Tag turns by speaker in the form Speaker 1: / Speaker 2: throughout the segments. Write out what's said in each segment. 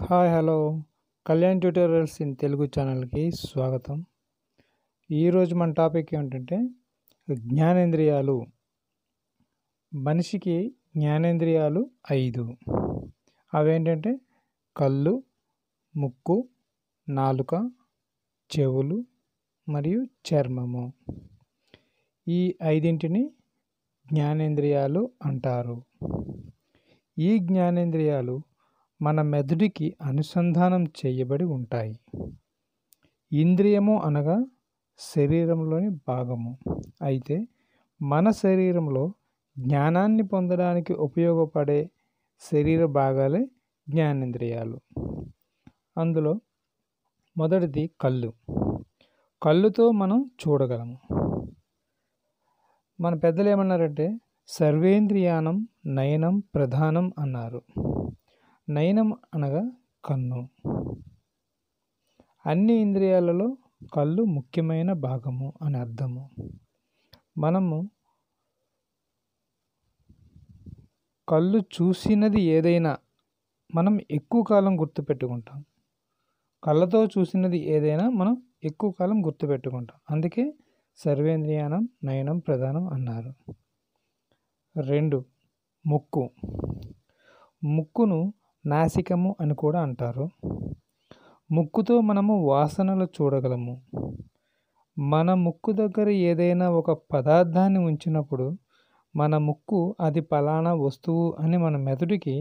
Speaker 1: Hi hello Kalyan tutorials in Telugu ఛానల్కి స్వాగతం. ఈరోజు మన టాపిక్ ఏమిటంటే జ్ఞానేంద్రియాలు. మనిషికి జ్ఞానేంద్రియాలు 5. అవేంటంటే కళ్ళు, ముక్కు, నాలుక, చెవులు మరియు చర్మము. ఈ 5ంటిని జ్ఞానేంద్రియాలు అంటారు. ఈ జ్ఞానేంద్రియాలు మన మెదడుకి అనుసంధానం చేయబడి ఉంటాయి. ఇంద్రియము అనగా శరీరంలోని భాగము. అయితే మన శరీరంలో జ్ఞానాన్ని పొందడానికి ఉపయోగపడే శరీర భాగాలే జ్ఞానేంద్రియాలు. అందులో మొదటిది కళ్ళు. కళ్ళుతో మనం చూడగలము. మన పెద్దలు ఏమన్నారంటే సర్వేంద్రియానం నయనం ప్రధానం అన్నారు. నయనం అనగా కన్ను. అన్ని ఇంద్రియాలలో కళ్ళు ముఖ్యమైన భాగము అని అర్థము. మనము కళ్ళు చూసినది ఏదైనా మనం ఎక్కువ కాలం గుర్తుపెట్టుకుంటాం. కళ్ళతో చూసినది ఏదైనా మనం ఎక్కువ కాలం గుర్తుపెట్టుకుంటాం. అందుకే సర్వేంద్రియానం నయనం ప్రధానం అన్నారు. 2. ముక్కు. ముక్కును నాసికము అని కూడా అంటారు. ముక్కుతో మనము వాసనలు చూడగలము. మన ముక్కు దగ్గర ఏదైనా ఒక పదార్థాన్ని ఉంచినప్పుడు మన ముక్కు అది పలానా వస్తువు అని మన మెదడుకి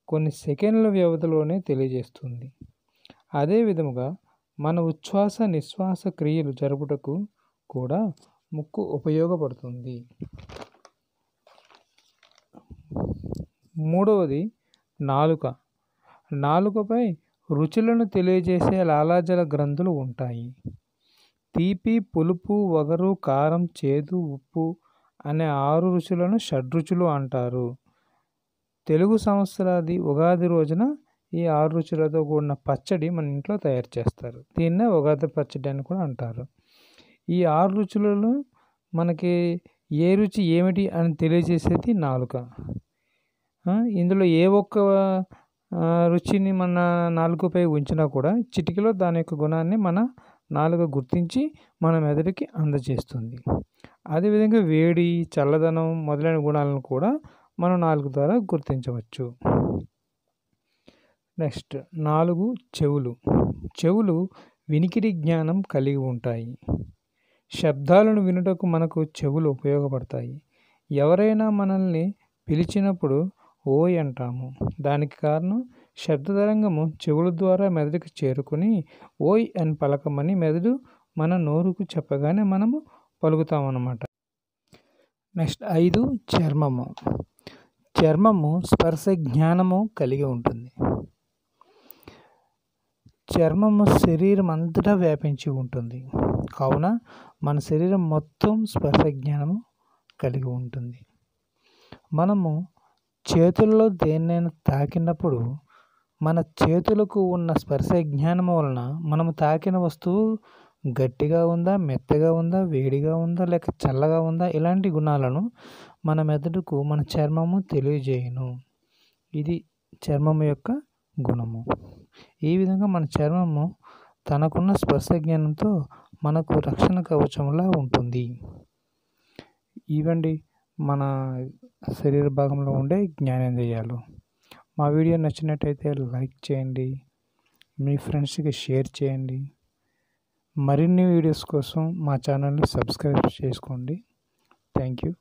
Speaker 1: కొన్ని సెకండ్ల వ్యవధిలోనే తెలియజేస్తుంది. అదే విధముగా మన ఉచ్ఛ్వాస నిశ్వాస క్రియలు జరుపుటకు కూడా ముక్కు ఉపయోగపడుతుంది. 3వది నాలుక. నాలుకపై రుచులను తెలియజేసే లాలాజల గ్రంథులు ఉంటాయి. తీపి, పులుపు, వగరు, కారం, చేదు, ఉప్పు అనే 6 రుచులను షడ్రుచులు అంటారు. తెలుగు సంవత్సరాది ఉగాది రోజున ఈ 6 రుచులతో కూడిన పచ్చడి మన ఇంట్లో తయారు చేస్తారు. దీన్నే ఉగాది పచ్చడి అని కూడా అంటారు. ఈ 6 రుచులలో మనకి ఏ రుచి ఏమిటి అని తెలియజేసేది నాలుక. ఇందులో ఏ ఒక్క రుచిని మన నాలుకపై ఉంచినా కూడా చిటికలో దాని యొక్క గుణాన్ని మన నాలుక గుర్తించి మన మెదడుకి అందజేస్తుంది. అదేవిధంగా వేడి, చల్లదనం మొదలైన గుణాలను కూడా మనం నాలుక ద్వారా గుర్తించవచ్చు. నెక్స్ట్ 4 చెవులు. చెవులు వినికిడి జ్ఞానం కలిగి ఉంటాయి. శబ్దాలను వినుటకు మనకు చెవులు ఉపయోగపడతాయి. ఎవరైనా మనల్ని పిలిచినప్పుడు ఓయ్ అంటాము. దానికి కారణం శబ్ద తరంగము చెవుల ద్వారా మెదడుకి చేరుకుని ఓయ్ అని పలకమని మెదడు మన నోరుకు చెప్పగానే మనము పలుకుతామన్నమాట. నెక్స్ట్ 5 చర్మము. చర్మము స్పర్శ జ్ఞానము కలిగి ఉంటుంది. చర్మము శరీరం అంతటా వ్యాపించి ఉంటుంది. కావున మన శరీరం మొత్తం స్పర్శ జ్ఞానము కలిగి ఉంటుంది. మనము చేతుల్లో దేన్నైనా తాకినప్పుడు మన చేతులకు ఉన్న స్పర్శ జ్ఞానము వలన మనము తాకిన వస్తువు గట్టిగా ఉందా, మెత్తగా ఉందా, వేడిగా ఉందా, లేక చల్లగా ఉందా, ఇలాంటి గుణాలను మన మెదడుకు మన చర్మము తెలియజేయును. ఇది చర్మము యొక్క గుణము. ఈ విధంగా మన చర్మము తనకున్న స్పర్శ జ్ఞానంతో మనకు రక్షణ కవచంలా ఉంటుంది. ఇవండి మన శరీర భాగంలో ఉండే జ్ఞానేంద్రియాలు. మా వీడియో నచ్చినట్టయితే లైక్ చేయండి, మీ ఫ్రెండ్స్కి షేర్ చేయండి. మరిన్ని వీడియోస్ కోసం మా ఛానల్ని సబ్స్క్రైబ్ చేసుకోండి. Thank you.